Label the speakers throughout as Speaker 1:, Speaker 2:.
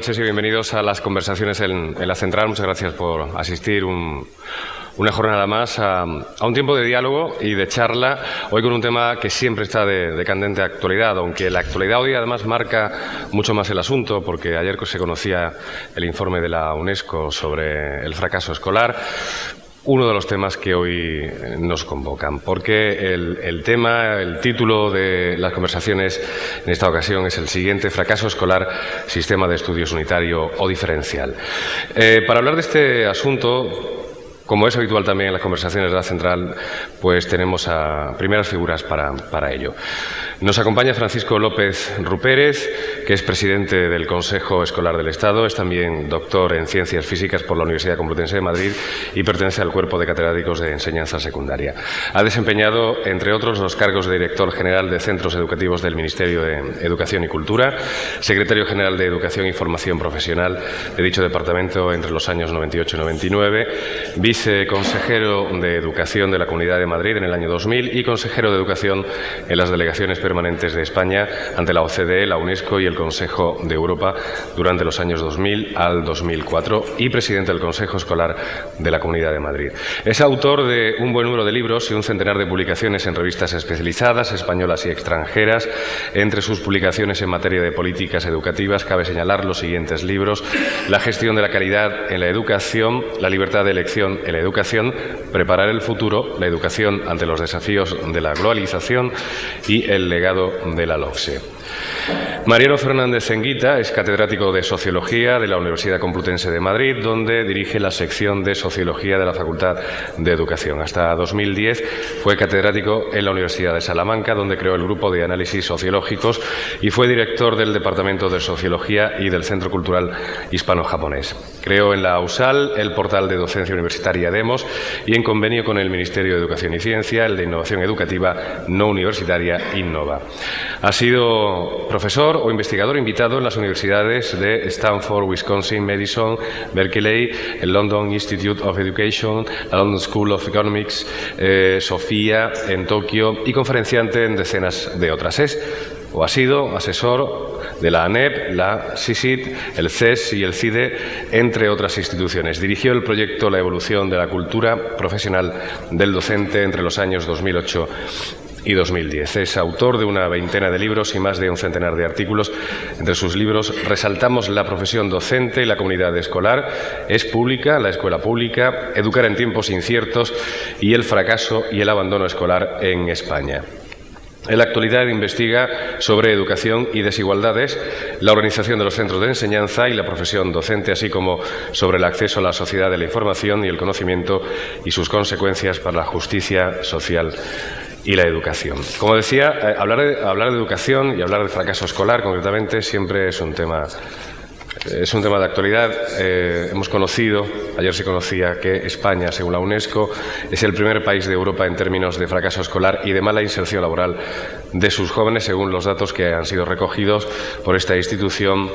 Speaker 1: noches y bienvenidos a las conversaciones en la Central. Muchas gracias por asistir una jornada más a un tiempo de diálogo y de charla, hoy con un tema que siempre está de candente actualidad, aunque la actualidad hoy además marca mucho más el asunto, porque ayer se conocía el informe de la UNESCO sobre el fracaso escolar. Uno de los temas que hoy nos convocan, porque el título de las conversaciones en esta ocasión es el siguiente: fracaso escolar, sistema de estudios unitario o diferencial. Para hablar de este asunto, como es habitual también en las conversaciones de la Central, pues tenemos a primeras figuras para ello. Nos acompaña Francisco López Rupérez, que es presidente del Consejo Escolar del Estado, es también doctor en Ciencias Físicas por la Universidad Complutense de Madrid y pertenece al cuerpo de catedráticos de enseñanza secundaria. Ha desempeñado, entre otros, los cargos de director general de Centros Educativos del Ministerio de Educación y Cultura, secretario general de Educación y Formación Profesional de dicho departamento entre los años 98 y 99, viceconsejero de Educación de la Comunidad de Madrid en el año 2000 y consejero de Educación en las delegaciones permanentes de España ante la OCDE, la UNESCO y el Consejo de Europa durante los años 2000 al 2004 y presidente del Consejo Escolar de la Comunidad de Madrid. Es autor de un buen número de libros y un centenar de publicaciones en revistas especializadas, españolas y extranjeras. Entre sus publicaciones en materia de políticas educativas cabe señalar los siguientes libros: La gestión de la calidad en la educación, La libertad de elección en la educación, Preparar el futuro, la educación ante los desafíos de la globalización y El legado de la LOCSE. Mariano Fernández Zenguita es catedrático de Sociología de la Universidad Complutense de Madrid, donde dirige la sección de Sociología de la Facultad de Educación. Hasta 2010 fue catedrático en la Universidad de Salamanca, donde creó el Grupo de Análisis Sociológicos y fue director del Departamento de Sociología y del Centro Cultural Hispano-Japonés. Creó en la USAL el portal de docencia universitaria Demos y, en convenio con el Ministerio de Educación y Ciencia, el de Innovación Educativa no universitaria Innova. Ha sido profesor o investigador invitado en las universidades de Stanford, Wisconsin, Madison, Berkeley, el London Institute of Education, la London School of Economics, Sofía, en Tokio, y conferenciante en decenas de otras. Ha sido asesor de la ANEP, la SISIT, el CES y el CIDE, entre otras instituciones. Dirigió el proyecto La evolución de la cultura profesional del docente entre los años 2008 y 2010. Es autor de una veintena de libros y más de un centenar de artículos. Entre sus libros resaltamos La profesión docente y la comunidad escolar, Es pública, la escuela pública, Educar en tiempos inciertos y El fracaso y el abandono escolar en España. En la actualidad investiga sobre educación y desigualdades, la organización de los centros de enseñanza y la profesión docente, así como sobre el acceso a la sociedad de la información y el conocimiento y sus consecuencias para la justicia social y la educación. Como decía, hablar de educación y hablar de fracaso escolar concretamente siempre es un tema de actualidad. Hemos conocido, ayer se conocía, que España, según la UNESCO, es el primer país de Europa en términos de fracaso escolar y de mala inserción laboral de sus jóvenes, según los datos que han sido recogidos por esta institución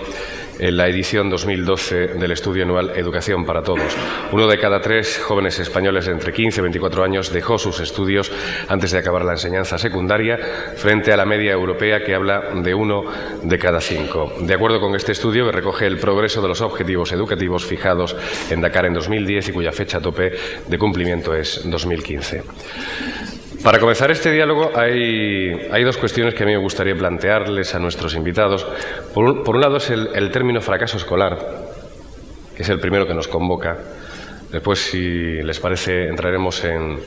Speaker 1: en la edición 2012 del estudio anual Educación para Todos. 1 de cada 3 jóvenes españoles de entre 15 y 24 años dejó sus estudios antes de acabar la enseñanza secundaria, frente a la media europea, que habla de 1 de cada 5. De acuerdo con este estudio, que recoge el progreso de los objetivos educativos fijados en Dakar en 2010 y cuya fecha tope de cumplimiento es 2015. Para comenzar este diálogo hay dos cuestiones que a mí me gustaría plantearles a nuestros invitados. Por un lado es el término fracaso escolar, que es el primero que nos convoca. Después, si les parece, entraremos en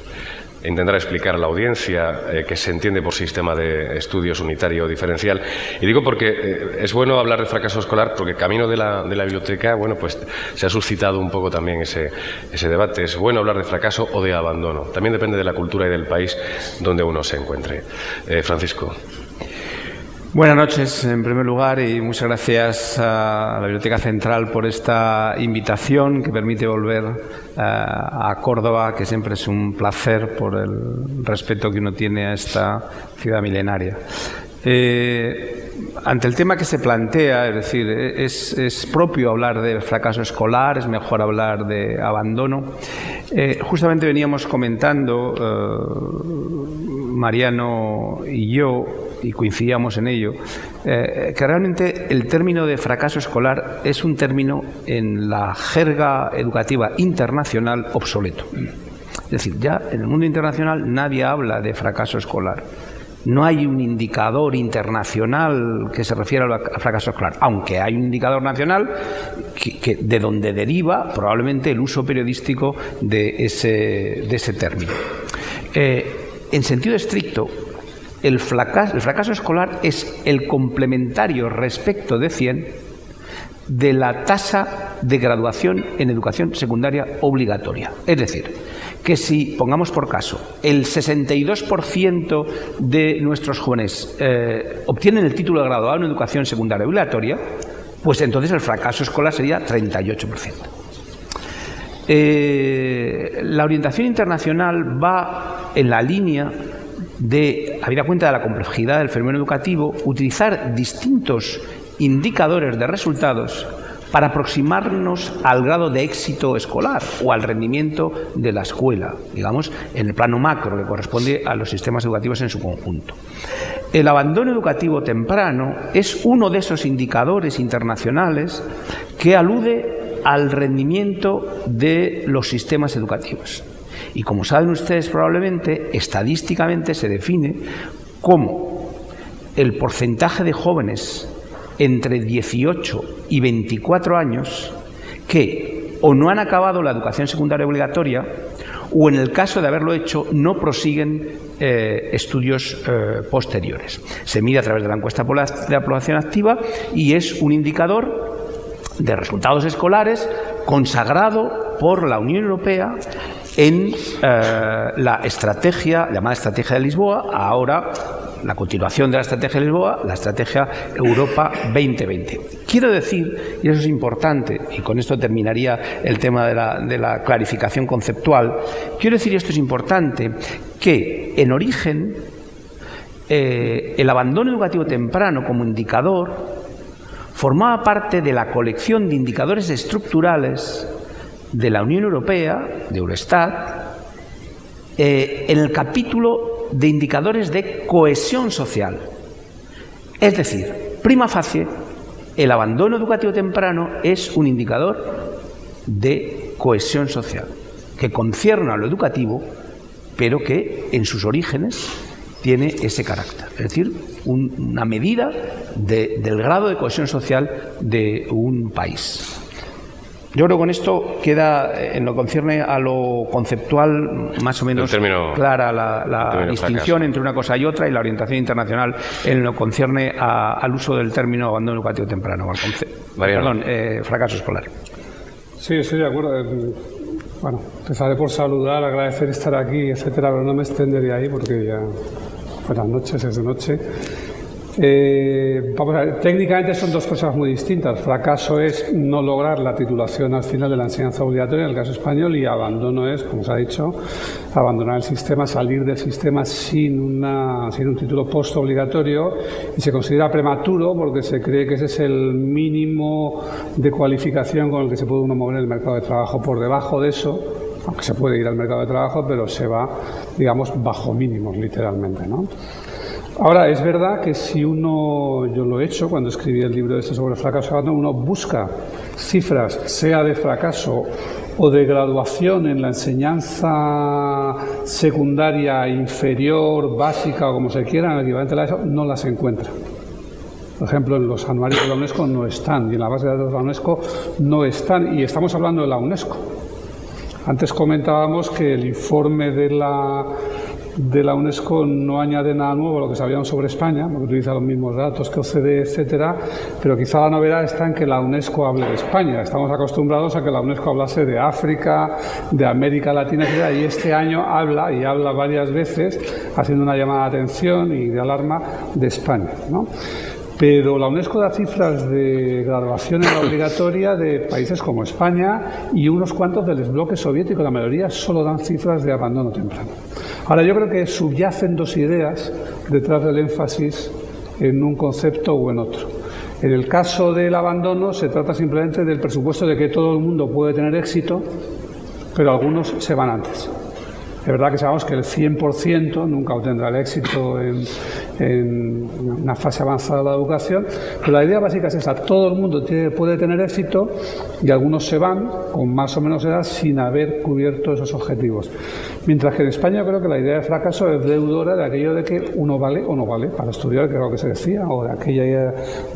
Speaker 1: intentar explicar a la audiencia que se entiende por sistema de estudios unitario o diferencial. Y digo porque es bueno hablar de fracaso escolar, porque camino de la biblioteca, bueno, pues se ha suscitado un poco también ese debate. ¿Es bueno hablar de fracaso o de abandono? También depende de la cultura y del país donde uno se encuentre. Francisco.
Speaker 2: Buenas noches, en primer lugar, y muchas gracias a la Biblioteca Central por esta invitación que permite volver a Córdoba, que siempre es un placer por el respeto que uno tiene a esta ciudad milenaria. ante el tema que se plantea, es decir, es propio hablar de fracaso escolar, es mejor hablar de abandono. Justamente veníamos comentando, Mariano y yo, y coincidíamos en ello, que realmente el término de fracaso escolar es un término en la jerga educativa internacional obsoleto. Es decir, ya en el mundo internacional nadie habla de fracaso escolar. No hay un indicador internacional que se refiera al fracaso escolar, aunque hay un indicador nacional de donde deriva probablemente el uso periodístico de ese término. En sentido estricto, el fracaso escolar es el complementario respecto de 100 de la tasa de graduación en educación secundaria obligatoria. Es decir, que si, pongamos por caso, el 62% de nuestros jóvenes obtienen el título de graduado en educación secundaria obligatoria, pues entonces el fracaso escolar sería 38%. La orientación internacional va en la línea de, habida cuenta de la complejidad del fenómeno educativo, utilizar distintos indicadores de resultados para aproximarnos al grado de éxito escolar o al rendimiento de la escuela, digamos, en el plano macro, que corresponde a los sistemas educativos en su conjunto. El abandono educativo temprano es uno de esos indicadores internacionales que alude al rendimiento de los sistemas educativos. Y como saben ustedes probablemente, estadísticamente se define como el porcentaje de jóvenes entre 18 y 24 años que o no han acabado la educación secundaria obligatoria o, en el caso de haberlo hecho, no prosiguen estudios posteriores. Se mide a través de la encuesta de la población activa y es un indicador de resultados escolares consagrado por la Unión Europea en la estrategia, llamada Estrategia de Lisboa, ahora la continuación de la Estrategia de Lisboa, la Estrategia Europa 2020. Quiero decir, y eso es importante, y con esto terminaría el tema de la clarificación conceptual, quiero decir, y esto es importante, que en origen el abandono educativo temprano como indicador formaba parte de la colección de indicadores estructurales de la Unión Europea, de Eurostat, en el capítulo de indicadores de cohesión social. Es decir, prima facie, el abandono educativo temprano es un indicador de cohesión social, que concierne a lo educativo, pero que en sus orígenes tiene ese carácter. Es decir, una medida del grado de cohesión social de un país. Yo creo que con esto queda, en lo que concierne a lo conceptual, más o menos clara la distinción entre una cosa y otra, y la orientación internacional en lo que concierne al uso del término abandono educativo temprano, fracaso escolar.
Speaker 3: Sí, estoy de acuerdo. Bueno, empezaré por saludar, agradecer estar aquí, etcétera, pero no me extenderé ahí porque ya buenas noches, es de noche. Vamos a ver, técnicamente son dos cosas muy distintas. Fracaso es no lograr la titulación al final de la enseñanza obligatoria, en el caso español, y abandono es, como se ha dicho, abandonar el sistema, salir del sistema sin un título postobligatorio, y se considera prematuro porque se cree que ese es el mínimo de cualificación con el que se puede uno mover en el mercado de trabajo. Por debajo de eso, aunque se puede ir al mercado de trabajo, pero se va, digamos, bajo mínimos, literalmente, ¿no? Ahora, es verdad que si uno, yo lo he hecho cuando escribí el libro este sobre fracaso, uno busca cifras, sea de fracaso o de graduación en la enseñanza secundaria inferior, básica o como se quiera, en el equivalente a eso, no las encuentra. Por ejemplo, en los anuarios de la UNESCO no están, y en la base de datos de la UNESCO no están, y estamos hablando de la UNESCO. Antes comentábamos que el informe de la UNESCO no añade nada nuevo a lo que sabíamos sobre España, porque utiliza los mismos datos que OCDE, etcétera, pero quizá la novedad está en que la UNESCO hable de España. Estamos acostumbrados a que la UNESCO hablase de África, de América Latina, etcétera, y este año habla, y habla varias veces, haciendo una llamada de atención y de alarma, de España, ¿no? Pero la UNESCO da cifras de graduación en la obligatoria de países como España y unos cuantos del bloque soviético. La mayoría solo dan cifras de abandono temprano. Ahora, yo creo que subyacen dos ideas detrás del énfasis en un concepto u en otro. En el caso del abandono se trata simplemente del presupuesto de que todo el mundo puede tener éxito, pero algunos se van antes. Es verdad que sabemos que el 100% nunca obtendrá el éxito en una fase avanzada de la educación, pero la idea básica es esa: todo el mundo puede tener éxito y algunos se van con más o menos edad sin haber cubierto esos objetivos. Mientras que en España yo creo que la idea de fracaso es deudora de aquello de que uno vale o no vale para estudiar, que era lo que se decía, o de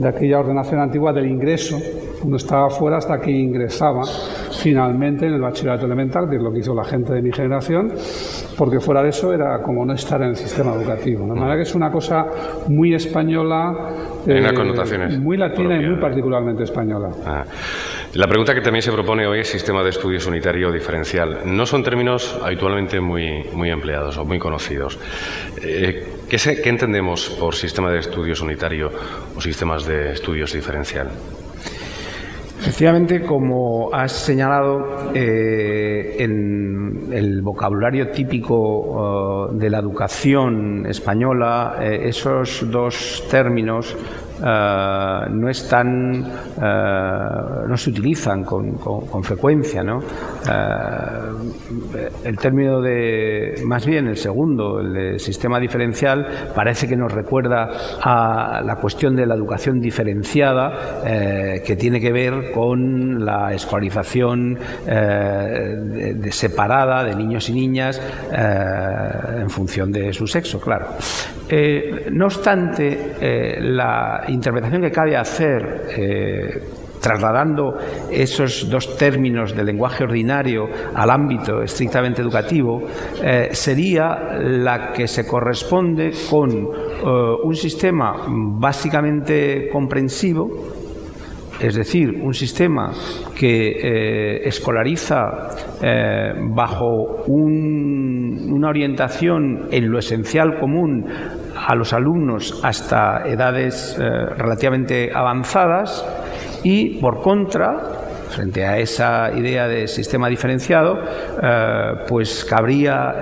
Speaker 3: aquella ordenación antigua del ingreso. Uno estaba fuera hasta que ingresaba finalmente en el bachillerato elemental, que es lo que hizo la gente de mi generación, porque fuera de eso era como no estar en el sistema educativo. De manera que es una cosa muy española, muy latina y muy particularmente española.
Speaker 1: La pregunta que también se propone hoy es sistema de estudios unitario diferencial. No son términos habitualmente muy empleados o muy conocidos. ¿Qué entendemos por sistema de estudios unitario o sistemas de estudios diferencial?
Speaker 2: Efectivamente, como has señalado, en el vocabulario típico de la educación española, esos dos términos no se utilizan con frecuencia, ¿no? El término más bien el segundo, el de sistema diferencial, parece que nos recuerda a la cuestión de la educación diferenciada, que tiene que ver con la escolarización separada de niños y niñas en función de su sexo, claro. No obstante, la interpretación que cabe hacer trasladando esos dos términos del lenguaje ordinario al ámbito estrictamente educativo sería la que se corresponde con un sistema básicamente comprensivo, es decir, un sistema que escolariza bajo una orientación en lo esencial común a los alumnos hasta edades relativamente avanzadas, y por contra, frente a esa idea de sistema diferenciado, pues cabría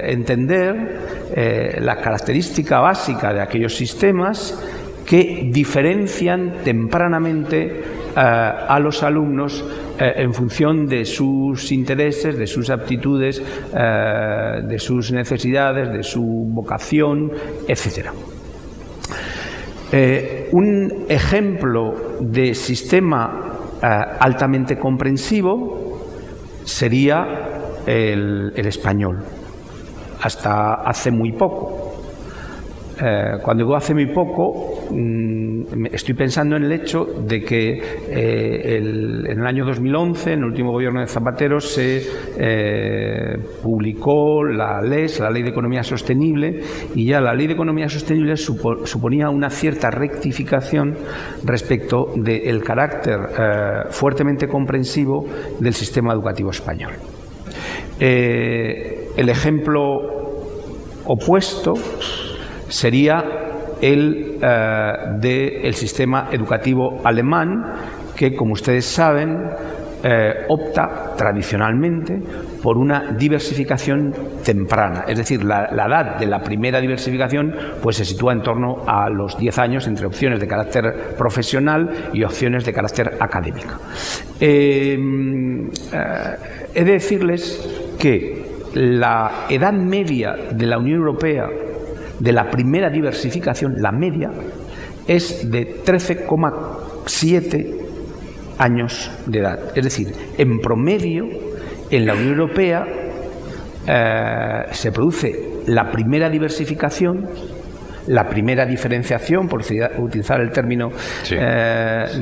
Speaker 2: entender la característica básica de aquellos sistemas que diferencian tempranamente a los alumnos en función de sus intereses, de sus aptitudes, de sus necesidades, de su vocación, etc. Un ejemplo de sistema altamente comprensivo sería el español, hasta hace muy poco. Cuando digo hace muy poco, estoy pensando en el hecho de que en el año 2011, en el último gobierno de Zapatero, se publicó la LES, la Ley de Economía Sostenible, y ya la Ley de Economía Sostenible suponía una cierta rectificación respecto del carácter fuertemente comprensivo del sistema educativo español. El ejemplo opuesto sería el del sistema educativo alemán, que, como ustedes saben, opta tradicionalmente por una diversificación temprana. Es decir, la edad de la primera diversificación pues se sitúa en torno a los 10 años, entre opciones de carácter profesional y opciones de carácter académico. He de decirles que la edad media de la Unión Europea de la primera diversificación, la media, es de 13,7 años de edad. Es decir, en promedio, en la Unión Europea se produce la primera diversificación, la primera diferenciación, por utilizar el término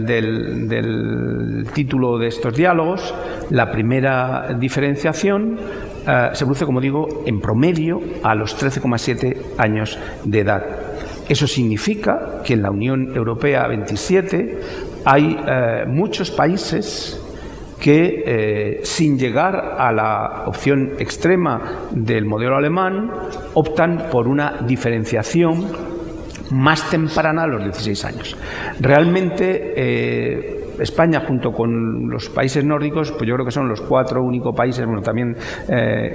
Speaker 2: del título de estos diálogos, la primera diferenciación se produce, como digo, en promedio a los 13,7 años de edad. Eso significa que en la Unión Europea 27 hay muchos países que, sin llegar a la opción extrema del modelo alemán, optan por una diferenciación más temprana a los 16 años. Realmente España, junto con los países nórdicos, pues yo creo que son los 4 únicos países, bueno, también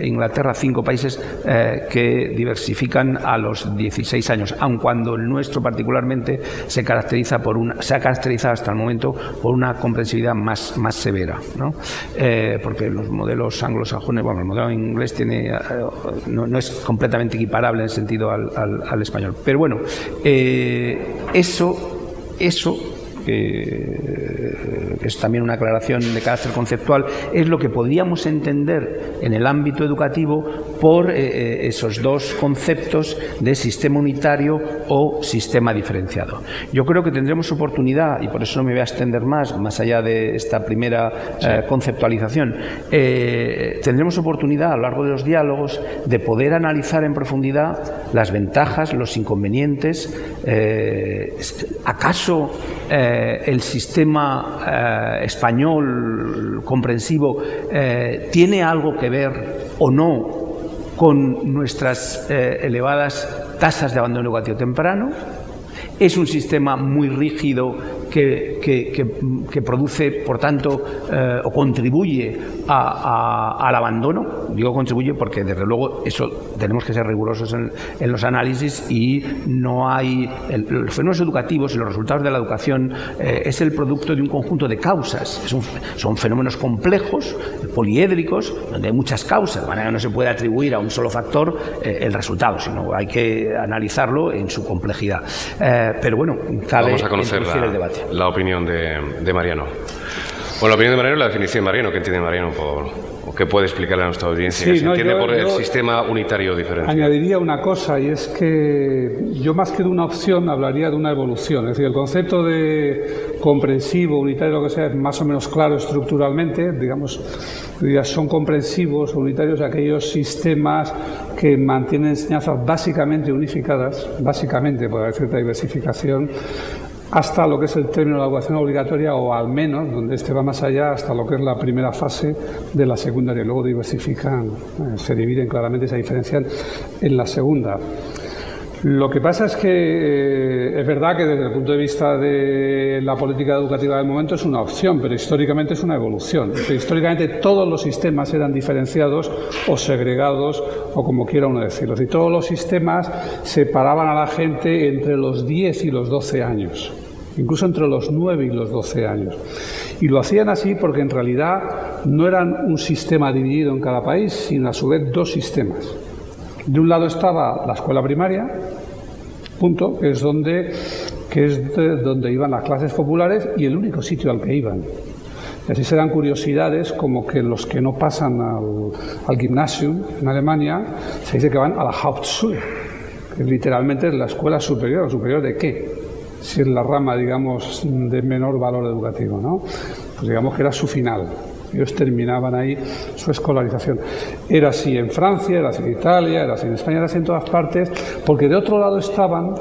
Speaker 2: Inglaterra, 5 países que diversifican a los 16 años, aun cuando el nuestro particularmente se ha caracterizado hasta el momento por una comprensividad más severa, ¿no? Porque los modelos anglosajones, bueno, el modelo inglés no es completamente equiparable en el sentido al español. Pero bueno, eso que es también una aclaración de carácter conceptual, es lo que podríamos entender en el ámbito educativo por esos 2 conceptos de sistema unitario o sistema diferenciado. Yo creo que tendremos oportunidad, y por eso no me voy a extender más allá de esta primera conceptualización, tendremos oportunidad a lo largo de los diálogos de poder analizar en profundidad las ventajas, los inconvenientes. ¿Acaso el sistema español comprensivo tiene algo que ver o no con nuestras elevadas tasas de abandono educativo temprano? Es un sistema muy rígido que produce, por tanto, o contribuye al abandono. Digo contribuye porque, desde luego, eso tenemos que ser rigurosos en los análisis, y no hay... Los fenómenos educativos y los resultados de la educación es el producto de un conjunto de causas. Son fenómenos complejos, poliédricos, donde hay muchas causas. De manera que no se puede atribuir a un solo factor el resultado, sino hay que analizarlo en su complejidad. Pero bueno, cabe introducir el debate.
Speaker 1: La opinión de Mariano. Bueno, la opinión de Mariano es la definición de Mariano. ¿Qué entiende Mariano o qué puede explicarle a nuestra audiencia?
Speaker 3: Sí,
Speaker 1: ¿Qué se entiende por el sistema unitario diferencial?
Speaker 3: Añadiría una cosa, y es que yo, más que de una opción, hablaría de una evolución. Es decir, el concepto de comprensivo, unitario, lo que sea, es más o menos claro estructuralmente. Digamos, son comprensivos, unitarios, aquellos sistemas que mantienen enseñanzas básicamente unificadas, básicamente, puede haber cierta diversificación, hasta lo que es el término de la educación obligatoria, o al menos, donde este va más allá, hasta lo que es la primera fase de la secundaria. Luego diversifican, se dividen claramente, se diferencian en la segunda. Lo que pasa es que es verdad que desde el punto de vista de la política educativa del momento es una opción, pero históricamente es una evolución. Históricamente todos los sistemas eran diferenciados o segregados, o como quiera uno decirlo. Y todos los sistemas separaban a la gente entre los 10 y los 12 años, incluso entre los 9 y los 12 años. Y lo hacían así porque en realidad no eran un sistema dividido en cada país, sino a su vez 2 sistemas. De un lado estaba la escuela primaria, punto, que es donde iban las clases populares y el único sitio al que iban. Y así se dan curiosidades como que los que no pasan al Gymnasium en Alemania se dice que van a la Hauptschule, que literalmente es la escuela superior. ¿Superior de qué? Si es la rama, digamos, de menor valor educativo, ¿no? Pues digamos que era su final. Ellos terminaban ahí su escolarización. Era así en Francia, era así en Italia, era así en España, era así en todas partes, porque de otro lado estaban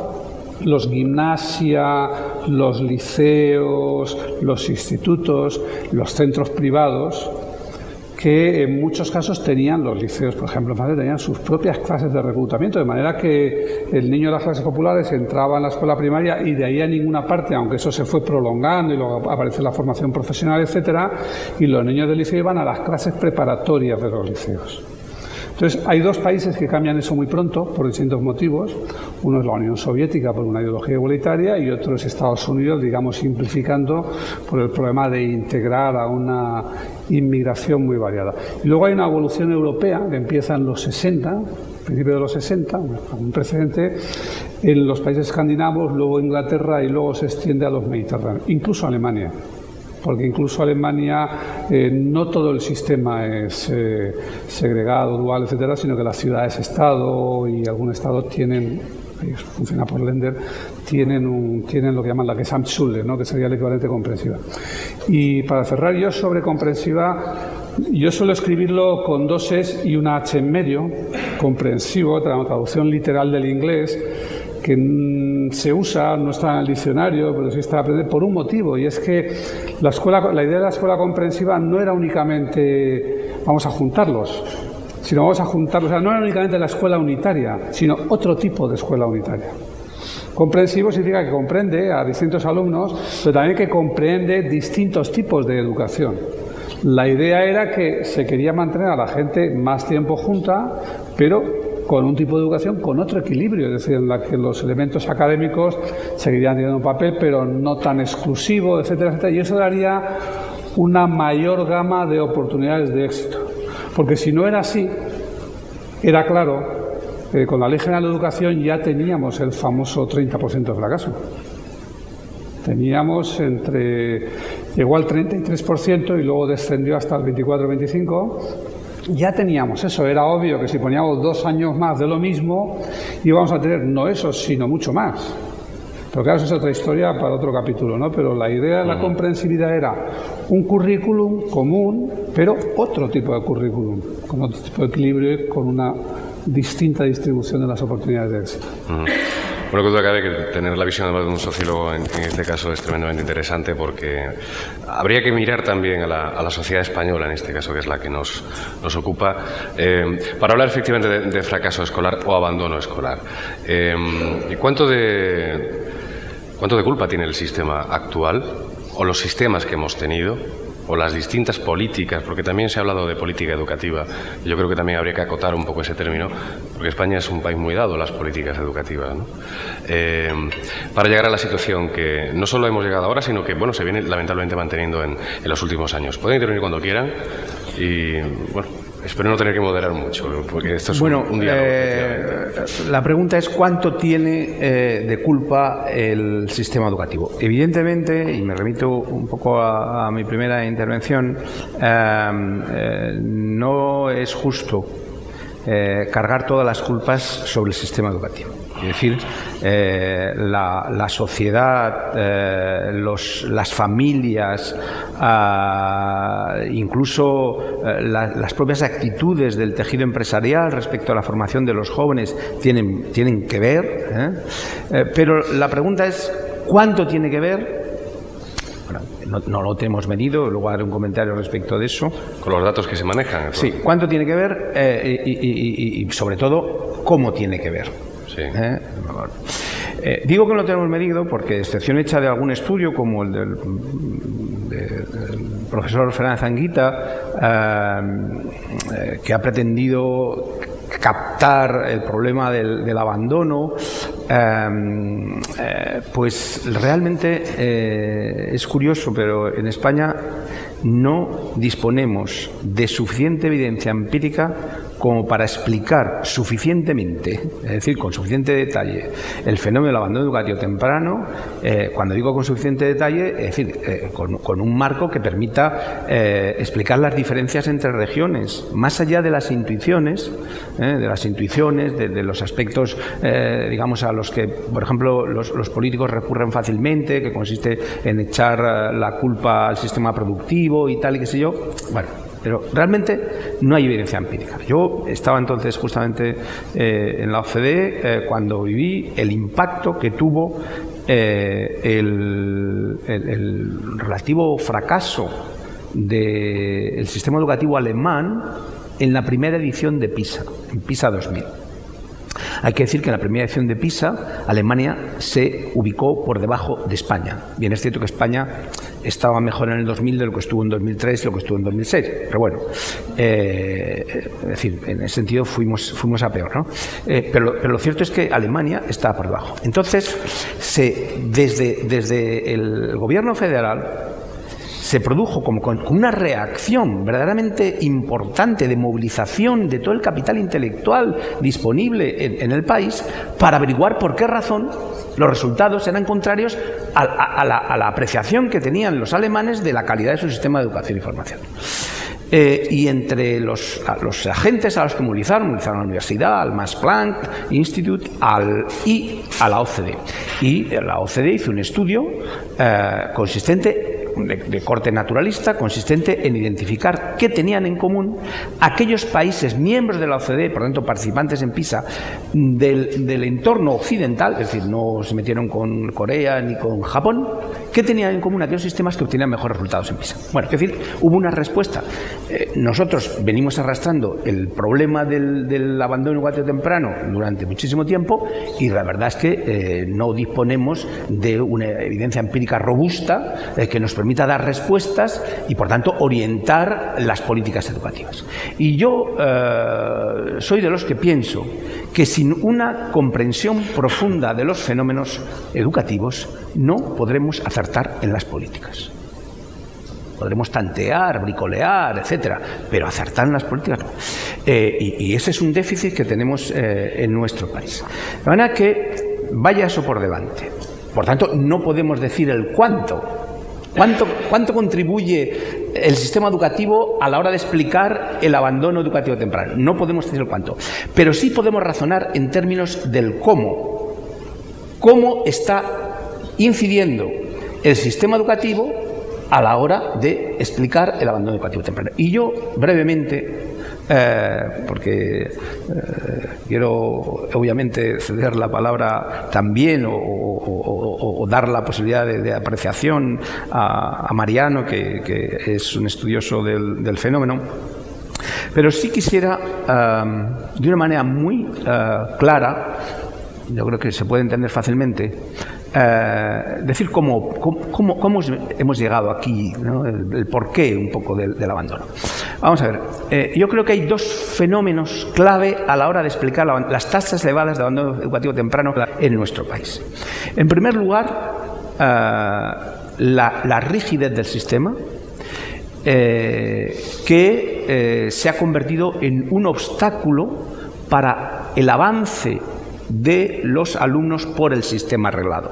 Speaker 3: los gimnasia, los liceos, los institutos, los centros privados, que en muchos casos tenían, los liceos, por ejemplo, en Francia, tenían sus propias clases de reclutamiento, de manera que el niño de las clases populares entraba en la escuela primaria y de ahí a ninguna parte, aunque eso se fue prolongando y luego aparece la formación profesional, etcétera, y los niños del liceo iban a las clases preparatorias de los liceos. Entonces, hay 2 países que cambian eso muy pronto por distintos motivos. Uno es la Unión Soviética, por una ideología igualitaria, y otro es Estados Unidos, digamos, simplificando, por el problema de integrar a una inmigración muy variada. Y luego hay una evolución europea que empieza en los 60, principios de los 60, un precedente en los países escandinavos, luego Inglaterra, y luego se extiende a los mediterráneos, incluso Alemania. Porque incluso Alemania no todo el sistema es segregado, dual, etcétera, sino que las ciudades-estado y algunos estados tienen, funciona por Länder, tienen lo que llaman la Gesamtschule, ¿no? Que sería el equivalente comprensiva. Y para cerrar, yo sobre comprensiva, yo suelo escribirlo con 2 es y una h en medio, comprensivo, traducción literal del inglés, que se usa, no está en el diccionario, pero sí está aprendido por un motivo, y es que la idea de la escuela comprensiva no era únicamente vamos a juntarlos, sino vamos a juntarlos, o sea, no era únicamente la escuela unitaria, sino otro tipo de escuela unitaria. Comprensivo significa que comprende a distintos alumnos, pero también que comprende distintos tipos de educación. La idea era que se quería mantener a la gente más tiempo junta, pero con un tipo de educación con otro equilibrio, es decir, en la que los elementos académicos seguirían teniendo un papel, pero no tan exclusivo, etcétera, etcétera, y eso daría una mayor gama de oportunidades de éxito. Porque si no era así, era claro que con la Ley General de Educación ya teníamos el famoso 30% de fracaso. Teníamos llegó al 33% y luego descendió hasta el 24-25%. Ya teníamos eso, era obvio que si poníamos 2 años más de lo mismo íbamos a tener no eso, sino mucho más. Pero claro, eso es otra historia para otro capítulo, ¿no? Pero la idea de la comprensividad era un currículum común, pero otro tipo de currículum, con otro tipo de equilibrio y con una distinta distribución de las oportunidades de éxito.
Speaker 1: Bueno, que duda cabe que tener la visión además de un sociólogo en este caso es tremendamente interesante, porque habría que mirar también a la sociedad española, en este caso, que es la que nos ocupa, para hablar efectivamente de fracaso escolar o abandono escolar. ¿Cuánto de culpa tiene el sistema actual o los sistemas que hemos tenido, o las distintas políticas, porque también se ha hablado de política educativa? Yo creo que también habría que acotar un poco ese término, porque España es un país muy dado a las políticas educativas, ¿no? Para llegar a la situación que no solo hemos llegado ahora, sino que bueno, se viene lamentablemente manteniendo en los últimos años. Pueden intervenir cuando quieran y bueno, espero no tener que moderar mucho, porque esto es un diálogo.
Speaker 2: La pregunta es ¿cuánto tiene de culpa el sistema educativo? Evidentemente, y me remito un poco a mi primera intervención, no es justo cargar todas las culpas sobre el sistema educativo. Es decir, la sociedad, las familias, incluso las propias actitudes del tejido empresarial respecto a la formación de los jóvenes tienen que ver, pero la pregunta es ¿cuánto tiene que ver? Bueno, no lo tenemos medido, luego haré un comentario respecto de eso.
Speaker 1: Con los datos que se manejan.
Speaker 2: Sí, ¿cuánto tiene que ver? Y sobre todo, ¿cómo tiene que ver?
Speaker 1: Sí.
Speaker 2: Digo que no lo tenemos medido porque, excepción hecha de algún estudio como el del profesor Fernández Anguita, que ha pretendido captar el problema del abandono, pues realmente es curioso, pero en España no disponemos de suficiente evidencia empírica como para explicar suficientemente, es decir, con suficiente detalle, el fenómeno del abandono educativo temprano. Cuando digo con suficiente detalle, es decir, con un marco que permita explicar las diferencias entre regiones, más allá de las intuiciones, de los aspectos, digamos, a los que, por ejemplo, los políticos recurren fácilmente, que consiste en echar la culpa al sistema productivo y tal y qué sé yo. Bueno, pero realmente no hay evidencia empírica. Yo estaba entonces justamente en la OCDE cuando viví el impacto que tuvo el relativo fracaso del sistema educativo alemán en la primera edición de PISA, en PISA 2000. Hay que decir que en la primera edición de PISA, Alemania se ubicó por debajo de España. Bien, es cierto que España estaba mejor en el 2000 de lo que estuvo en 2003 y lo que estuvo en 2006. Pero bueno, es decir, en ese sentido fuimos a peor, ¿no? Pero lo cierto es que Alemania estaba por debajo. Entonces, desde el gobierno federal se produjo como con una reacción verdaderamente importante de movilización de todo el capital intelectual disponible en el país para averiguar por qué razón los resultados eran contrarios a la apreciación que tenían los alemanes de la calidad de su sistema de educación y formación. Y entre los agentes a los que movilizaron a la universidad, al Max Planck Institute y a la OCDE. Y la OCDE hizo un estudio consistente, de corte naturalista, consistente en identificar qué tenían en común aquellos países miembros de la OCDE, por lo tanto participantes en PISA, del entorno occidental, es decir, no se metieron con Corea ni con Japón, ¿qué tenían en común aquellos sistemas que obtenían mejores resultados en PISA? Bueno, es decir, hubo una respuesta. Nosotros venimos arrastrando el problema del abandono educativo temprano durante muchísimo tiempo y la verdad es que no disponemos de una evidencia empírica robusta que nos permita dar respuestas y, por tanto, orientar las políticas educativas. Y yo soy de los que pienso que sin una comprensión profunda de los fenómenos educativos no podremos acertar en las políticas. Podremos tantear, bricolear, etcétera, pero acertar en las políticas no. Y ese es un déficit que tenemos en nuestro país. De manera que vaya eso por delante. Por tanto, no podemos decir el cuánto. ¿Cuánto contribuye el sistema educativo a la hora de explicar el abandono educativo temprano? No podemos decir el cuánto. Pero sí podemos razonar en términos del cómo. ¿Cómo está incidiendo el sistema educativo a la hora de explicar el abandono educativo temprano? Y yo, brevemente, porque quiero obviamente ceder la palabra también o dar la posibilidad de apreciación a Mariano, que es un estudioso del fenómeno, pero sí quisiera de una manera muy clara, yo creo que se puede entender fácilmente, decir cómo hemos llegado aquí, ¿no? El porqué un poco del abandono. Vamos a ver, yo creo que hay dos fenómenos clave a la hora de explicar las tasas elevadas de abandono educativo temprano en nuestro país. En primer lugar, la rigidez del sistema, que se ha convertido en un obstáculo para el avance de los alumnos por el sistema reglado.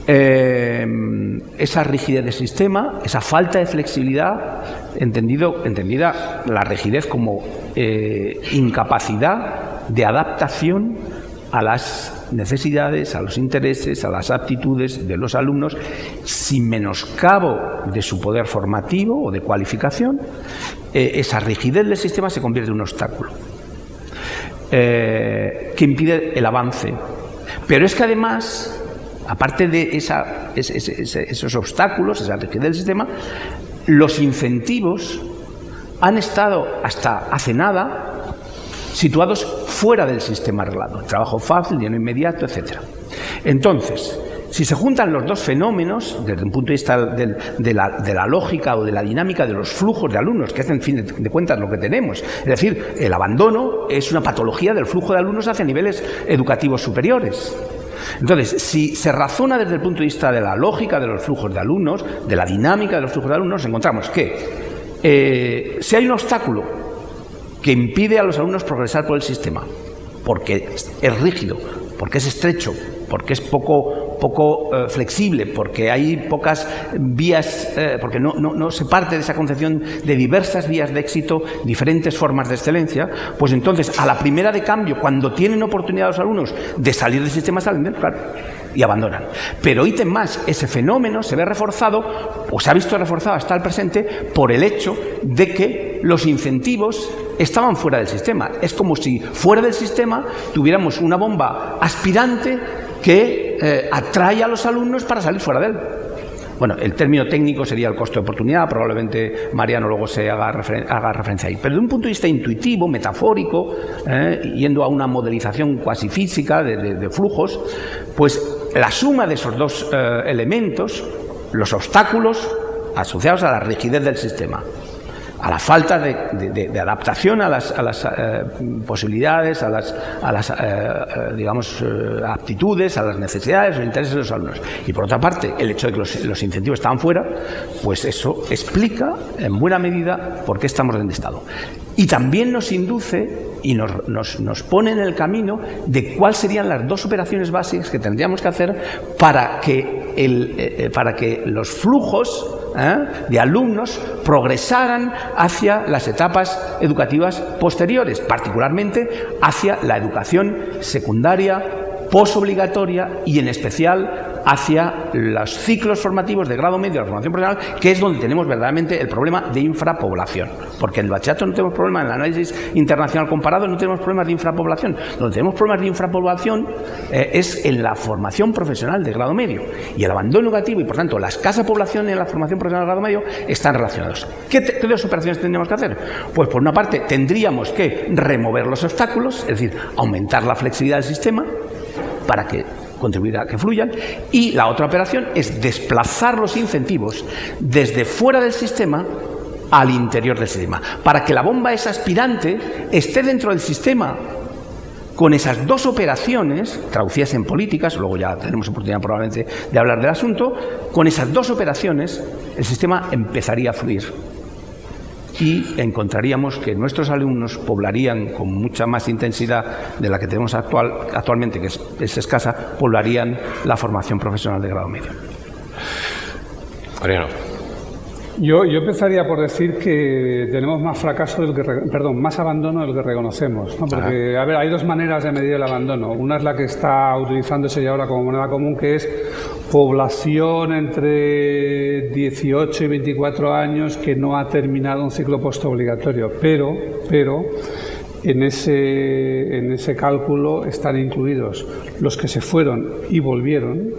Speaker 2: Esa rigidez del sistema, esa falta de flexibilidad, entendida la rigidez como incapacidad de adaptación a las necesidades, a los intereses, a las aptitudes de los alumnos, sin menoscabo de su poder formativo o de cualificación, esa rigidez del sistema se convierte en un obstáculo que impide el avance. Pero es que además, aparte de esos obstáculos, esa rigidez del sistema, los incentivos han estado hasta hace nada situados fuera del sistema reglado. Trabajo fácil, dinero inmediato, etc. Entonces, si se juntan los dos fenómenos, desde un punto de vista de la lógica o de la dinámica de los flujos de alumnos, que es, en fin de cuentas, lo que tenemos, es decir, el abandono es una patología del flujo de alumnos hacia niveles educativos superiores. Entonces, si se razona desde el punto de vista de la lógica de los flujos de alumnos, de la dinámica de los flujos de alumnos, encontramos que si hay un obstáculo que impide a los alumnos progresar por el sistema, porque es rígido, porque es estrecho, porque es poco flexible, porque hay pocas vías, porque no se parte de esa concepción de diversas vías de éxito, diferentes formas de excelencia, pues entonces a la primera de cambio, cuando tienen oportunidad los alumnos de salir del sistema, salen, claro, y abandonan. Pero ítem más, ese fenómeno se ve reforzado, o se ha visto reforzado hasta el presente, por el hecho de que los incentivos estaban fuera del sistema. Es como si fuera del sistema tuviéramos una bomba aspirante que atrae a los alumnos para salir fuera de él. Bueno, el término técnico sería el costo de oportunidad, probablemente Mariano luego se haga referencia ahí. Pero de un punto de vista intuitivo, metafórico, yendo a una modelización cuasi física de flujos, pues la suma de esos dos elementos, los obstáculos asociados a la rigidez del sistema, a la falta de adaptación a las posibilidades, a las digamos, aptitudes, a las necesidades o intereses de los alumnos. Y por otra parte, el hecho de que los incentivos estaban fuera, pues eso explica en buena medida por qué estamos donde estamos. Y también nos induce y nos pone en el camino de cuáles serían las dos operaciones básicas que tendríamos que hacer para que los flujos de alumnos progresaran hacia las etapas educativas posteriores, particularmente hacia la educación secundaria posobligatoria y en especial hacia los ciclos formativos de grado medio de la formación profesional, que es donde tenemos verdaderamente el problema de infrapoblación. Porque en el bachillerato no tenemos problema, en el análisis internacional comparado no tenemos problemas de infrapoblación. Donde tenemos problemas de infrapoblación es en la formación profesional de grado medio. Y el abandono educativo y, por tanto, la escasa población en la formación profesional de grado medio están relacionados. ¿Qué dos operaciones tendríamos que hacer? Pues por una parte tendríamos que remover los obstáculos, es decir, aumentar la flexibilidad del sistema para que contribuir a que fluyan, y la otra operación es desplazar los incentivos desde fuera del sistema al interior del sistema, para que la bomba esa aspirante esté dentro del sistema. Con esas dos operaciones, traducidas en políticas, luego ya tenemos oportunidad probablemente de hablar del asunto, con esas dos operaciones el sistema empezaría a fluir. Y encontraríamos que nuestros alumnos poblarían con mucha más intensidad de la que tenemos actualmente, que es escasa, poblarían la formación profesional de grado medio.
Speaker 1: Mariano.
Speaker 3: Yo empezaría por decir que tenemos más fracaso más abandono del que reconocemos, ¿no? Porque, a ver, hay dos maneras de medir el abandono. Una es la que está utilizándose ya ahora como moneda común, que es población entre 18 y 24 años que no ha terminado un ciclo postobligatorio, pero en ese cálculo están incluidos los que se fueron y volvieron,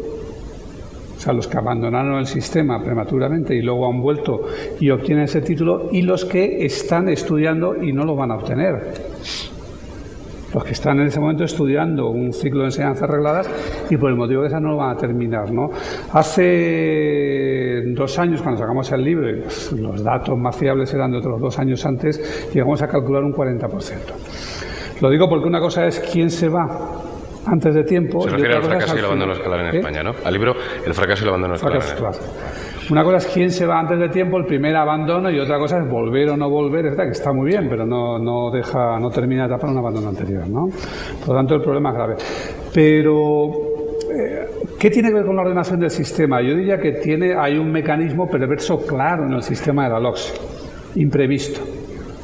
Speaker 3: o sea, los que abandonaron el sistema prematuramente y luego han vuelto y obtienen ese título, y los que están estudiando y no lo van a obtener. Los que están en ese momento estudiando un ciclo de enseñanzas regladas y por el motivo que sea no lo van a terminar, ¿no? Hace 2 años, cuando sacamos el libro, los datos más fiables eran de otros 2 años antes, llegamos a calcular un 40%. Lo digo porque una cosa es quién se va antes de tiempo.
Speaker 1: Se refiere al fracaso y el abandono escolar en España, ¿no? Al libro El fracaso y el abandono escolar.
Speaker 3: Una cosa es quién se va antes de tiempo, el primer abandono, y otra cosa es volver o no volver, es verdad que está muy bien, pero no termina de tapar un abandono anterior, ¿no? Por lo tanto, el problema es grave. Pero ¿qué tiene que ver con la ordenación del sistema? Yo diría que hay un mecanismo perverso claro en el sistema de la LOCSE, imprevisto.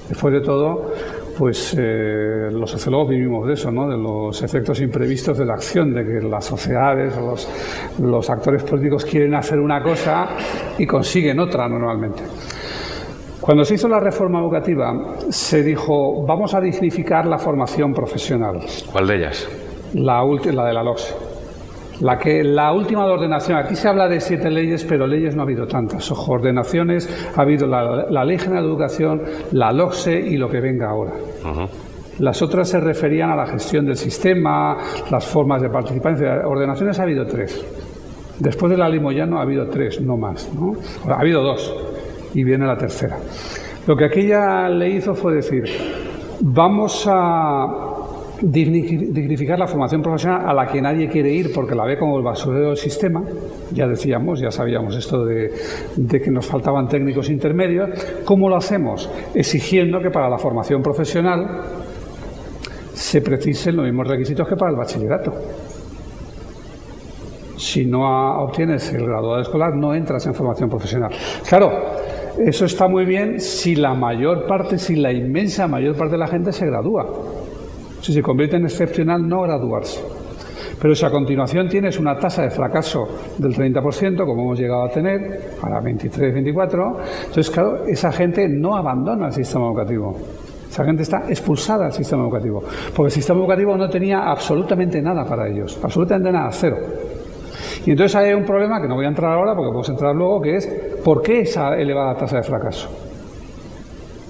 Speaker 3: Después de todo, pues los sociólogos vivimos de eso, ¿no? De los efectos imprevistos de la acción, de que las sociedades o los actores políticos quieren hacer una cosa y consiguen otra normalmente. Cuando se hizo la reforma educativa, se dijo, vamos a dignificar la formación profesional.
Speaker 1: ¿Cuál de ellas?
Speaker 3: La de la LOCSE. La última de ordenación, aquí se habla de 7 leyes, pero leyes no ha habido tantas. Ojo, ordenaciones, ha habido la Ley General de Educación, la LOCSE y lo que venga ahora. Las otras se referían a la gestión del sistema, las formas de participación. Ordenaciones ha habido 3. Después de la Ley Moyano ha habido 3, no más, ¿no? Ha habido 2 y viene la tercera. Lo que aquella ley hizo fue decir, vamos a dignificar la formación profesional a la que nadie quiere ir porque la ve como el basurero del sistema. Ya sabíamos esto de que nos faltaban técnicos intermedios. ¿Cómo lo hacemos? Exigiendo que para la formación profesional se precisen los mismos requisitos que para el bachillerato. Si no obtienes el graduado escolar, no entras en formación profesional. Claro, eso está muy bien si la inmensa mayor parte de la gente se gradúa. Si se convierte en excepcional, no graduarse. Pero si a continuación tienes una tasa de fracaso del 30%, como hemos llegado a tener, para 23, 24, entonces, claro, esa gente no abandona el sistema educativo. Esa gente está expulsada del sistema educativo, porque el sistema educativo no tenía absolutamente nada para ellos, absolutamente nada, cero. Y entonces hay un problema que no voy a entrar ahora, porque podemos entrar luego, que es ¿por qué esa elevada tasa de fracaso?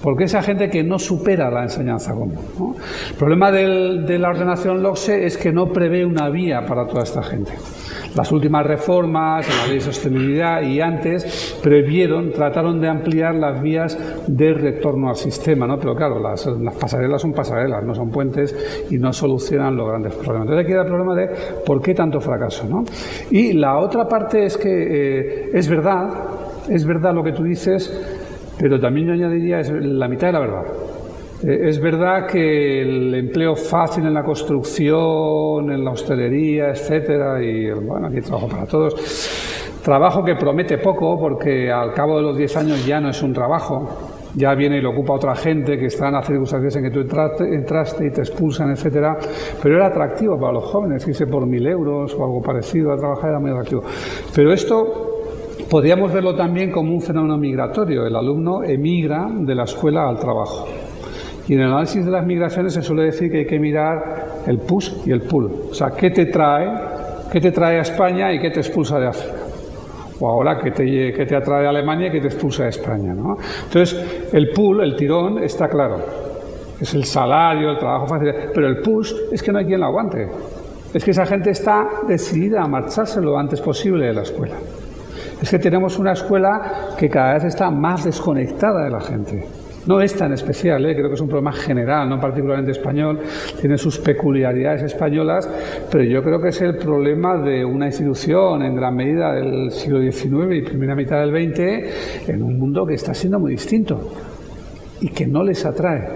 Speaker 3: Porque esa gente que no supera la enseñanza común, ¿no? El problema de la ordenación LOCSE es que no prevé una vía para toda esta gente. Las últimas reformas, en la ley de sostenibilidad y antes, trataron de ampliar las vías de retorno al sistema, ¿no? Pero claro, las pasarelas son pasarelas, no son puentes y no solucionan los grandes problemas. Entonces aquí queda el problema de por qué tanto fracaso, ¿no? Y la otra parte es que es verdad lo que tú dices, pero también yo añadiría es la mitad de la verdad. Es verdad que el empleo fácil en la construcción, en la hostelería, etcétera, y bueno, aquí hay trabajo para todos. Trabajo que promete poco porque al cabo de los 10 años ya no es un trabajo, ya viene y lo ocupa otra gente que está en las circunstancias en que tú entraste y te expulsan, etcétera. Pero era atractivo para los jóvenes, irse por 1.000 euros o algo parecido a trabajar era muy atractivo. Pero esto podríamos verlo también como un fenómeno migratorio. El alumno emigra de la escuela al trabajo. Y en el análisis de las migraciones se suele decir que hay que mirar el push y el pull. O sea, ¿qué te trae a España y qué te expulsa de África? O ahora, ¿qué te atrae a Alemania y qué te expulsa de España, ¿no? Entonces, el pull, el tirón, está claro. Es el salario, el trabajo fácil. Pero el push es que no hay quien lo aguante. Es que esa gente está decidida a marcharse lo antes posible de la escuela. Es que tenemos una escuela que cada vez está más desconectada de la gente. No es tan especial, creo que es un problema general, no particularmente español, tiene sus peculiaridades españolas, pero yo creo que es el problema de una institución en gran medida del siglo XIX y primera mitad del XX en un mundo que está siendo muy distinto y que no les atrae.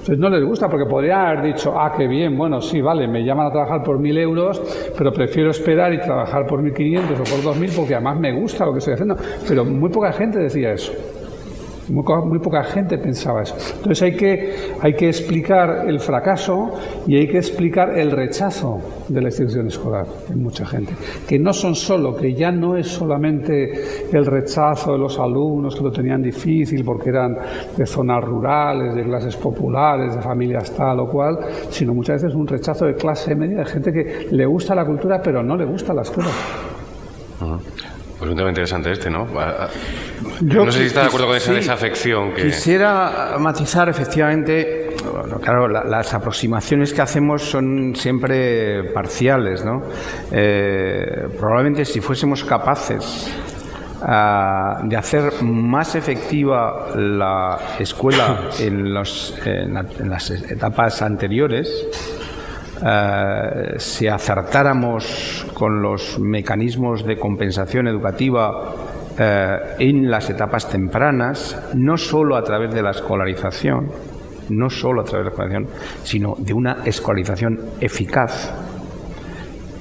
Speaker 3: Entonces no les gusta porque podrían haber dicho, qué bien, bueno, sí, vale, me llaman a trabajar por 1.000 euros, pero prefiero esperar y trabajar por 1.500 o por 2.000 porque además me gusta lo que estoy haciendo. Pero muy poca gente decía eso. Muy poca gente pensaba eso. Entonces hay que explicar el fracaso y hay que explicar el rechazo de la institución escolar en mucha gente. Que no son solo, que ya no es solamente el rechazo de los alumnos que lo tenían difícil porque eran de zonas rurales, de clases populares, de familias tal o cual, sino muchas veces un rechazo de clase media, de gente que le gusta la cultura pero no le gusta la escuela.
Speaker 1: Pues un tema interesante ¿no? No sé si está de acuerdo con esa desafección que...
Speaker 2: Quisiera matizar, efectivamente, bueno, claro, las aproximaciones que hacemos son siempre parciales, ¿no? Probablemente si fuésemos capaces de hacer más efectiva la escuela en las etapas anteriores, si acertáramos con los mecanismos de compensación educativa en las etapas tempranas, no solo a través de la escolarización, sino de una escolarización eficaz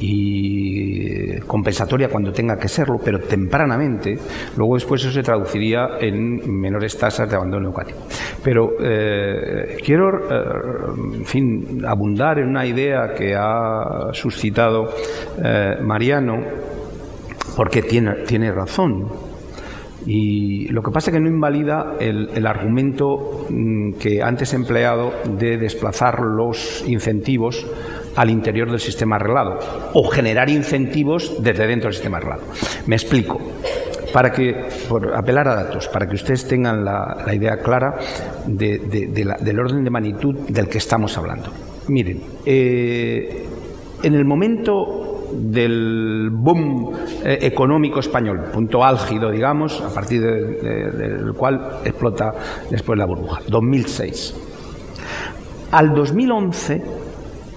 Speaker 2: y compensatoria cuando tenga que serlo, pero tempranamente, luego después eso se traduciría en menores tasas de abandono educativo. Pero quiero, en fin, abundar en una idea que ha suscitado Mariano, porque tiene razón. Y lo que pasa es que no invalida el argumento que antes he empleado de desplazar los incentivos al interior del sistema reglado o generar incentivos desde dentro del sistema reglado. Me explico. Por apelar a datos, para que ustedes tengan la idea clara del orden de magnitud del que estamos hablando. Miren, en el momento del boom económico español, punto álgido, digamos, a partir del cual explota después la burbuja, 2006. Al 2011,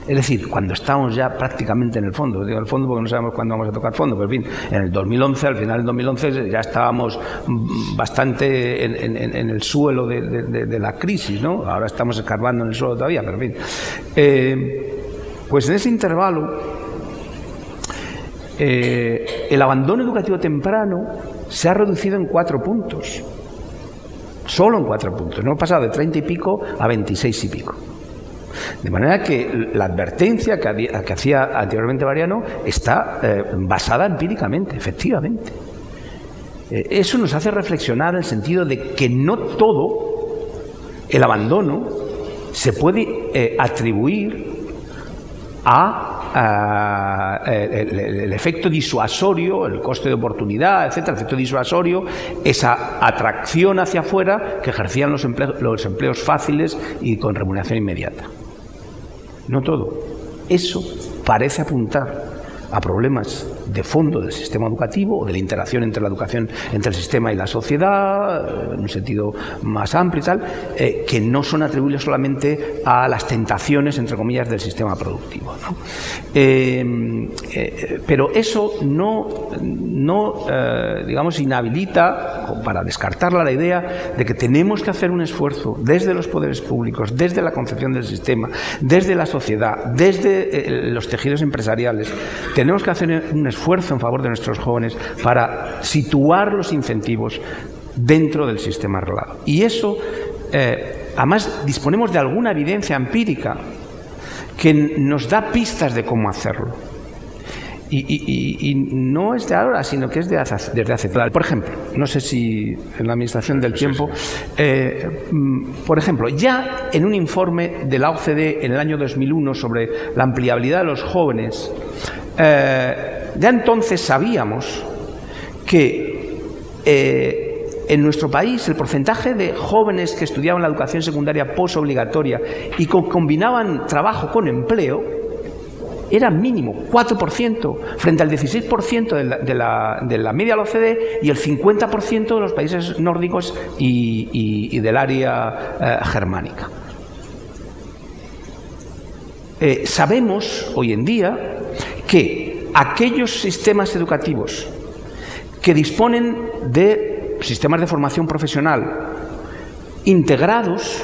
Speaker 2: es decir, cuando estamos ya prácticamente en el fondo, digo el fondo porque no sabemos cuándo vamos a tocar fondo, pero en fin, en el 2011, al final del 2011 ya estábamos bastante en el suelo de la crisis, ¿no? Ahora estamos escarbando en el suelo todavía, pero en fin. Pues en ese intervalo el abandono educativo temprano se ha reducido en 4 puntos. Solo en 4 puntos. No ha pasado de 30 y pico a 26 y pico. De manera que la advertencia que hacía anteriormente Mariano está basada empíricamente, efectivamente. Eso nos hace reflexionar en el sentido de que no todo el abandono se puede atribuir el efecto disuasorio, el coste de oportunidad, etcétera, el efecto disuasorio, esa atracción hacia afuera que ejercían los empleos fáciles y con remuneración inmediata. No todo. Eso parece apuntar a problemas de fondo del sistema educativo o de la interacción entre la educación, entre el sistema y la sociedad, en un sentido más amplio y tal, que no son atribuibles solamente a las tentaciones, entre comillas, del sistema productivo, ¿no? Pero eso no digamos, inhabilita, para descartarla, la idea de que tenemos que hacer un esfuerzo desde los poderes públicos, desde la concepción del sistema, desde la sociedad, desde los tejidos empresariales. Tenemos que hacer un esfuerzo en favor de nuestros jóvenes para situar los incentivos dentro del sistema reglado. Y eso, además, disponemos de alguna evidencia empírica que nos da pistas de cómo hacerlo. Y no es de ahora, sino que es desde hace tiempo. Por ejemplo, no sé si en la administración del tiempo, por ejemplo, ya en un informe de la OCDE en el año 2001 sobre la empleabilidad de los jóvenes, ya entonces sabíamos que en nuestro país el porcentaje de jóvenes que estudiaban la educación secundaria posobligatoria y que combinaban trabajo con empleo era mínimo, 4%, frente al 16% de la media de la OCDE y el 50% de los países nórdicos y del área germánica. Sabemos hoy en día que aquellos sistemas educativos que disponen de sistemas de formación profesional integrados,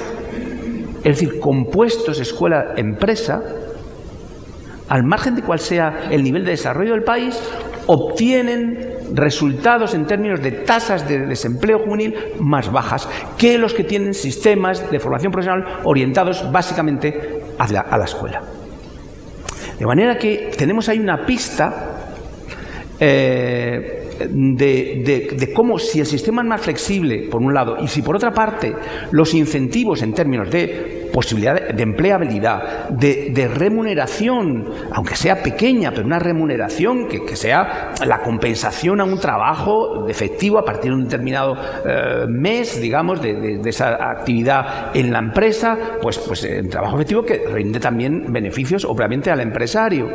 Speaker 2: es decir, compuestos escuela-empresa, al margen de cuál sea el nivel de desarrollo del país, obtienen resultados en términos de tasas de desempleo juvenil más bajas que los que tienen sistemas de formación profesional orientados básicamente a la escuela. De manera que tenemos ahí una pista de cómo, si el sistema es más flexible, por un lado, y si por otra parte los incentivos en términos de posibilidad de empleabilidad, de remuneración, aunque sea pequeña, pero una remuneración que sea la compensación a un trabajo efectivo a partir de un determinado mes, digamos, de esa actividad en la empresa, pues un trabajo efectivo que rinde también beneficios, obviamente, al empresario.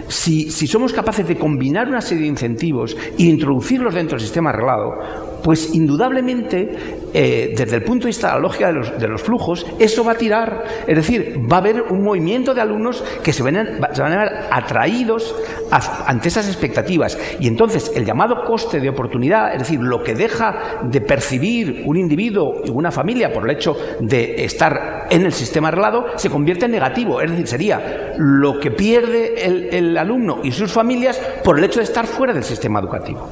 Speaker 2: Si somos capaces de combinar una serie de incentivos e introducirlos dentro del sistema reglado, pues indudablemente, desde el punto de vista de la lógica de los flujos, eso va a tirar. Es decir, va a haber un movimiento de alumnos que se van a ver atraídos ante esas expectativas. Y entonces el llamado coste de oportunidad, es decir, lo que deja de percibir un individuo y una familia por el hecho de estar en el sistema reglado, se convierte en negativo. Es decir, sería lo que pierde el alumno y sus familias por el hecho de estar fuera del sistema educativo.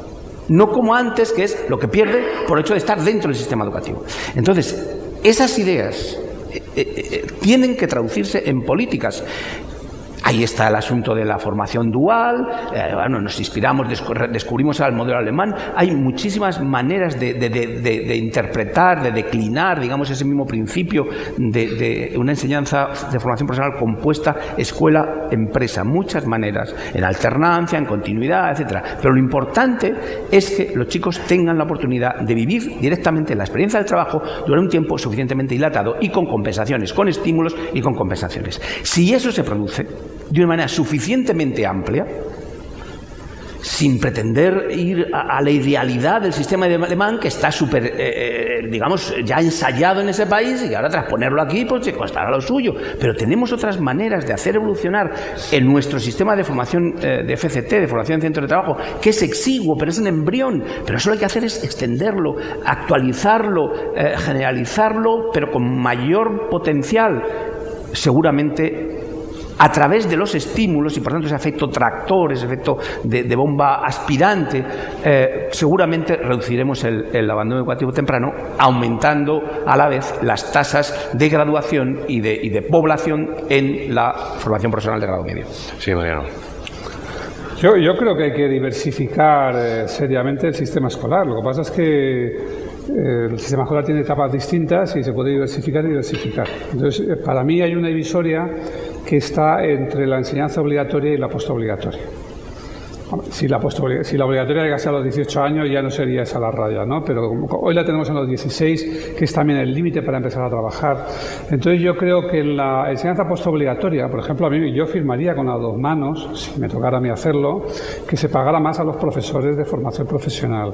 Speaker 2: No como antes, que es lo que pierde por el hecho de estar dentro del sistema educativo. Entonces, esas ideas tienen que traducirse en políticas. Ahí está el asunto de la formación dual, bueno, nos inspiramos, descubrimos el modelo alemán. Hay muchísimas maneras de interpretar, de declinar, digamos, ese mismo principio de una enseñanza de formación profesional compuesta escuela-empresa. Muchas maneras, en alternancia, en continuidad, etcétera. Pero lo importante es que los chicos tengan la oportunidad de vivir directamente la experiencia del trabajo durante un tiempo suficientemente dilatado y con compensaciones, con estímulos y con compensaciones. Si eso se produce de una manera suficientemente amplia, sin pretender ir a la idealidad del sistema alemán, que está súper, digamos, ya ensayado en ese país, y ahora transponerlo aquí, pues se costará lo suyo. Pero tenemos otras maneras de hacer evolucionar en nuestro sistema de formación de FCT, de formación en centro de trabajo, que es exiguo, pero es un embrión. Pero eso lo que hay que hacer es extenderlo, actualizarlo, generalizarlo, pero con mayor potencial, seguramente a través de los estímulos, y por tanto ese efecto tractor, ese efecto de bomba aspirante, seguramente reduciremos el abandono educativo temprano, aumentando a la vez las tasas de graduación y de población en la formación profesional de grado medio.
Speaker 1: Sí, Mariano.
Speaker 3: Yo creo que hay que diversificar seriamente el sistema escolar. Lo que pasa es que el sistema escolar tiene etapas distintas y se puede diversificar y diversificar. Entonces, para mí hay una divisoria que está entre la enseñanza obligatoria y la postobligatoria. Si la obligatoria llegase a los 18 años ya no sería esa la raya, ¿no? Pero hoy la tenemos en los 16, que es también el límite para empezar a trabajar. Entonces yo creo que en la enseñanza postobligatoria, por ejemplo, a mí yo firmaría con las dos manos, si me tocara a mí hacerlo, que se pagara más a los profesores de formación profesional,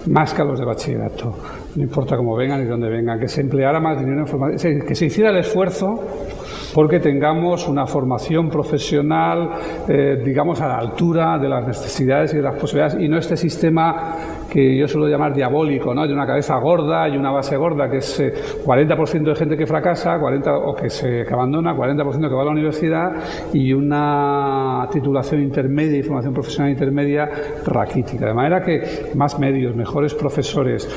Speaker 3: más que a los de bachillerato. No importa cómo vengan y dónde vengan, que se empleara más dinero en formación, que se hiciera el esfuerzo porque tengamos una formación profesional, digamos, a la altura de las necesidades y de las posibilidades, y no este sistema que yo suelo llamar diabólico, ¿no? De una cabeza gorda y una base gorda, que es 40% de gente que fracasa, 40% o que abandona, 40% que va a la universidad y una titulación intermedia y formación profesional intermedia raquítica. De manera que más medios, mejores profesores,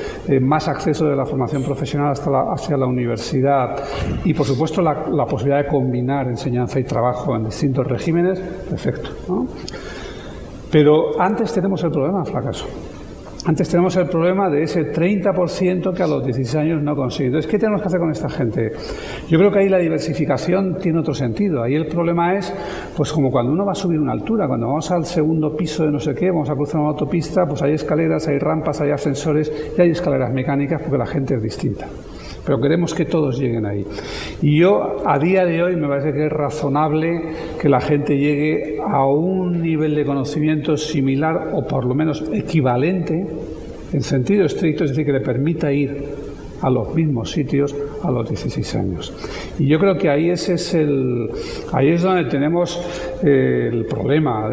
Speaker 3: más acceso de la formación profesional hacia la universidad y, por supuesto, la posibilidad de combinar enseñanza y trabajo en distintos regímenes, perfecto, ¿no? Pero antes tenemos el problema del fracaso. Antes tenemos el problema de ese 30% que a los 16 años no consigue. Entonces, ¿qué tenemos que hacer con esta gente? Yo creo que ahí la diversificación tiene otro sentido. Ahí el problema es, pues como cuando uno va a subir una altura, cuando vamos al segundo piso de no sé qué, vamos a cruzar una autopista, pues hay escaleras, hay rampas, hay ascensores y hay escaleras mecánicas porque la gente es distinta. Pero queremos que todos lleguen ahí. Y yo, a día de hoy, me parece que es razonable que la gente llegue a un nivel de conocimiento similar o por lo menos equivalente, en sentido estricto, es decir, que le permita ir a los mismos sitios a los 16 años. Y yo creo que ahí es donde tenemos el problema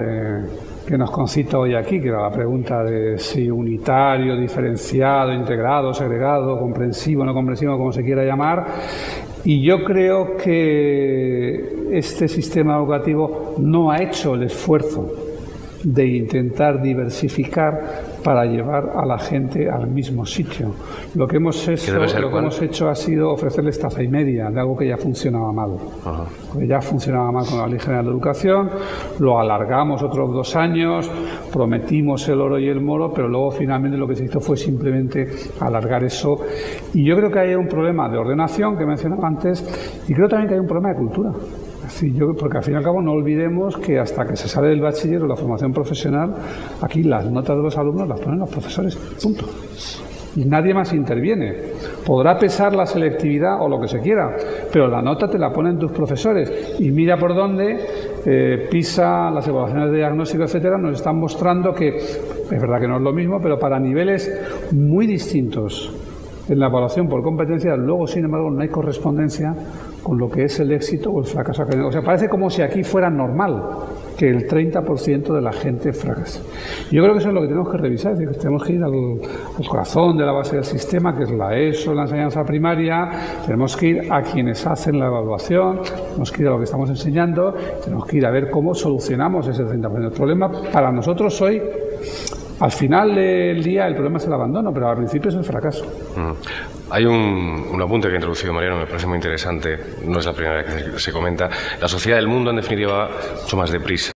Speaker 3: que nos concita hoy aquí, que era la pregunta de si unitario, diferenciado, integrado, segregado, comprensivo, no comprensivo, como se quiera llamar. Y yo creo que este sistema educativo no ha hecho el esfuerzo de intentar diversificar para llevar a la gente al mismo sitio. Lo que hemos hecho ha sido ofrecerles taza y media de algo que ya funcionaba mal. Que ya funcionaba mal con la Ley General de Educación, lo alargamos otros 2 años, prometimos el oro y el moro, pero luego finalmente lo que se hizo fue simplemente alargar eso. Y yo creo que hay un problema de ordenación que mencionaba antes, y creo también que hay un problema de cultura. Sí, porque al fin y al cabo no olvidemos que hasta que se sale del bachiller o la formación profesional, aquí las notas de los alumnos las ponen los profesores, punto. Y nadie más interviene. Podrá pesar la selectividad o lo que se quiera, pero la nota te la ponen tus profesores. Y mira por dónde PISA, las evaluaciones de diagnóstico, etcétera, nos están mostrando que es verdad que no es lo mismo, pero para niveles muy distintos en la evaluación por competencia, luego, sin embargo, no hay correspondencia con lo que es el éxito o el fracaso académico. O sea, parece como si aquí fuera normal que el 30% de la gente fracase. Yo creo que eso es lo que tenemos que revisar, es decir, que tenemos que ir al corazón de la base del sistema, que es la ESO, la enseñanza primaria, tenemos que ir a quienes hacen la evaluación, tenemos que ir a lo que estamos enseñando, tenemos que ir a ver cómo solucionamos ese 30%. El problema para nosotros hoy, al final del día, el problema es el abandono, pero al principio es el fracaso.
Speaker 1: Hay un apunte que ha introducido Mariano, me parece muy interesante, no es la primera vez que se comenta. La sociedad del mundo, en definitiva, va mucho más deprisa.